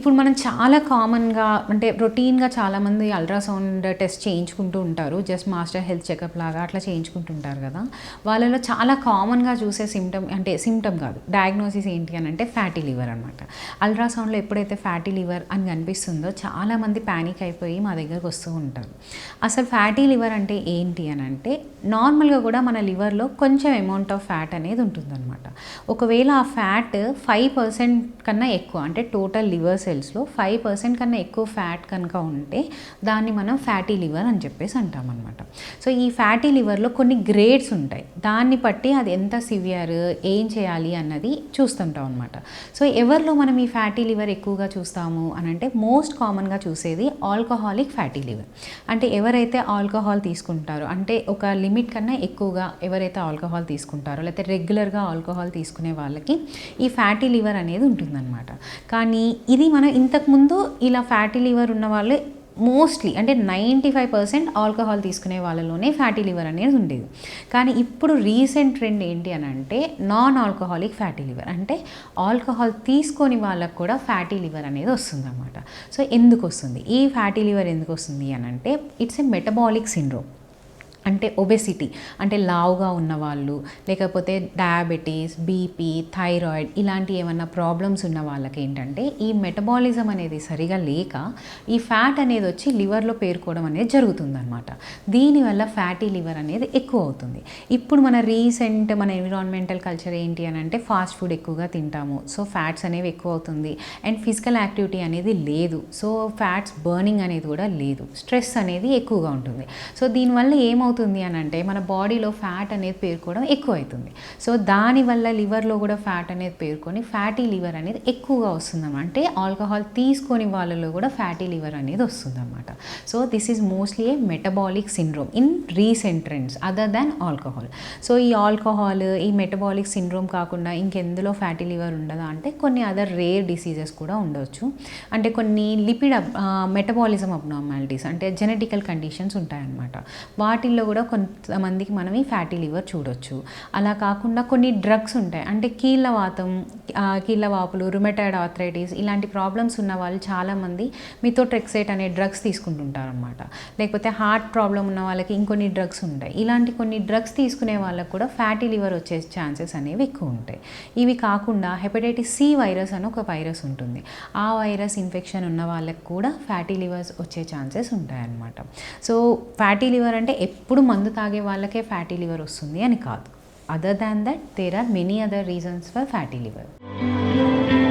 ఇప్పుడు మనం చాలా కామన్‌గా అంటే రొటీన్‌గా చాలామంది అల్ట్రాసౌండ్ టెస్ట్ చేయించుకుంటూ ఉంటారు. జస్ట్ మాస్టర్ హెల్త్ చెకప్ లాగా అట్లా చేయించుకుంటుంటారు కదా! వాళ్ళలో చాలా కామన్‌గా చూసే సింప్టమ్ కాదు. డయాగ్నోసిస్ ఏంటి అనంటే ఫ్యాటీ లివర్ అనమాట. అల్ట్రాసౌండ్‌లో ఎప్పుడైతే ఫ్యాటీ లివర్ అని కనిపిస్తుందో చాలామంది పానిక్ అయిపోయి మా దగ్గరకు వస్తూ ఉంటారు. అసలు ఫ్యాటీ లివర్ అంటే ఏంటి అనంటే నార్మల్‌గా కూడా మన లివర్‌లో కొంచెం అమౌంట్ ఆఫ్ ఫ్యాట్ అనేది ఉంటుందన్నమాట. ఒకవేళ ఆ ఫ్యాట్ 5% కన్నా ఎక్కువ అంటే టోటల్ లివర్ సెల్స్‌లో 5% కన్నా ఎక్కువ ఫ్యాట్ కనుక ఉంటే దాన్ని మనం ఫ్యాటీ లివర్ అని చెప్పేసి అంటామన్నమాట. సో ఈ ఫ్యాటీ లివర్‌లో కొన్ని గ్రేడ్స్ ఉంటాయి. దాన్ని బట్టి అది ఎంత సివియర్, ఏం చేయాలి అన్నది చూస్తుంటాం అనమాట. సో ఎవరిలో మనం ఈ ఫ్యాటీ లివర్ ఎక్కువగా చూస్తాము అనంటే మోస్ట్ కామన్‌గా చూసేది ఆల్కహాలిక్ ఫ్యాటీ లివర్. అంటే ఎవరైతే ఆల్కహాల్ తీసుకుంటారో అంటే ఒక లిమిట్ కన్నా ఎక్కువగా ఎవరైతే ఆల్కహాల్ తీసుకుంటారో లేకపోతే రెగ్యులర్‌గా ఆల్కహాల్ తీసుకునే వాళ్ళకి ఈ ఫ్యాటీ లివర్ అనేది ఉంటుందన్నమాట. కానీ ఇది మనం ఇంతకుముందు ఇలా ఫ్యాటీ లివర్ ఉన్న వాళ్ళు మోస్ట్లీ అంటే 95% ఆల్కహాల్ తీసుకునే వాళ్ళలోనే ఫ్యాటీ లివర్ అనేది ఉండేది. కానీ ఇప్పుడు రీసెంట్ ట్రెండ్ ఏంటి అనంటే నాన్ ఆల్కహాలిక్ ఫ్యాటీ లివర్ అంటే ఆల్కహాల్ తీసుకొని వాళ్ళకు కూడా ఫ్యాటీ లివర్ అనేది వస్తుందన్నమాట. సో ఎందుకు వస్తుంది? ఈ ఫ్యాటీ లివర్ ఎందుకు వస్తుంది అనంటే ఇట్స్ ఎ మెటబాలిక్ సిండ్రోమ్. అంటే ఒబెసిటీ అంటే లావుగా ఉన్నవాళ్ళు లేకపోతే డయాబెటీస్, బీపీ, థైరాయిడ్ ఇలాంటి ఏమన్నా ప్రాబ్లమ్స్ ఉన్న వాళ్ళకి ఏంటంటే ఈ మెటబాలిజం అనేది సరిగా లేక ఈ ఫ్యాట్ అనేది వచ్చి లివర్లో పేరుకోవడం అనేది జరుగుతుందన్నమాట. దీనివల్ల ఫ్యాటీ లివర్ అనేది ఎక్కువ అవుతుంది. ఇప్పుడు మన ఎన్విరాన్మెంటల్ కల్చర్ ఏంటి అని అంటే ఫాస్ట్ ఫుడ్ ఎక్కువగా తింటాము. సో ఫ్యాట్స్ అనేవి ఎక్కువ అవుతుంది అండ్ ఫిజికల్ యాక్టివిటీ అనేది లేదు. సో ఫ్యాట్స్ బర్నింగ్ అనేది కూడా లేదు. స్ట్రెస్ అనేది ఎక్కువగా ఉంటుంది. సో దీనివల్ల ఏమవుతుంది అని అంటే మన బాడీలో ఫ్యాట్ అనేది పేరుకోవడం ఎక్కువ అవుతుంది. సో దానివల్ల లివర్లో కూడా ఫ్యాట్ అనేది పేరుకొని ఫ్యాటీ లివర్ అనేది ఎక్కువగా వస్తుందన్నమాట. అంటే ఆల్కహాల్ తీసుకొని వాళ్ళలో కూడా ఫ్యాటీ లివర్ అనేది వస్తుందన్నమాట. So this is mostly A metabolic syndrome in recent trends other than alcohol. So ఈ ఆల్కహాల్, ఈ మెటబాలిక్ సిండ్రోమ్ కాకుండా ఇంకెందులో ఫ్యాటీ లివర్ ఉండదా అంటే కొన్ని అదర్ రేర్ డిసీజెస్ కూడా ఉండవచ్చు. అంటే కొన్ని లిపిడ్ మెటబాలిజం అబ్నార్మాలిటీస్ అంటే జెనెటికల్ కండిషన్స్ ఉంటాయన్నమాట. వాటిల్లో కూడా కొంతమందికి మనం ఈ ఫ్యాటీ లివర్ చూడొచ్చు. అలా కాకుండా కొన్ని డ్రగ్స్ ఉంటాయి అంటే కీళ్ళ వాపులు, రుమటాయిడ్ ఆర్థరైటిస్ ఇలాంటి ప్రాబ్లమ్స్ ఉన్న వాళ్ళు చాలామంది మిథోట్రెక్సేట్ అనే డ్రగ్స్ తీసుకుంటుంటారనమాట. లేకపోతే హార్ట్ ప్రాబ్లం ఉన్న వాళ్ళకి ఇంకొన్ని డ్రగ్స్ ఉంటాయి. ఇలాంటి కొన్ని డ్రగ్స్ తీసుకునే వాళ్ళకు కూడా ఫ్యాటీ లివర్ వచ్చే ఛాన్సెస్ అనేవి ఎక్కువ ఉంటాయి. ఇవి కాకుండా హెపటైటిస్ సి వైరస్ అని ఒక వైరస్ ఉంటుంది. ఆ వైరస్ ఇన్ఫెక్షన్ ఉన్న వాళ్ళకి కూడా ఫ్యాటీ లివర్స్ వచ్చే ఛాన్సెస్ ఉంటాయన్నమాట. సో ఫ్యాటీ లివర్ అంటే ఎప్పుడు మందు తాగే వాళ్ళకే ఫ్యాటీ లివర్ వస్తుంది అని కాదు. Other than that there are many other reasons for fatty liver.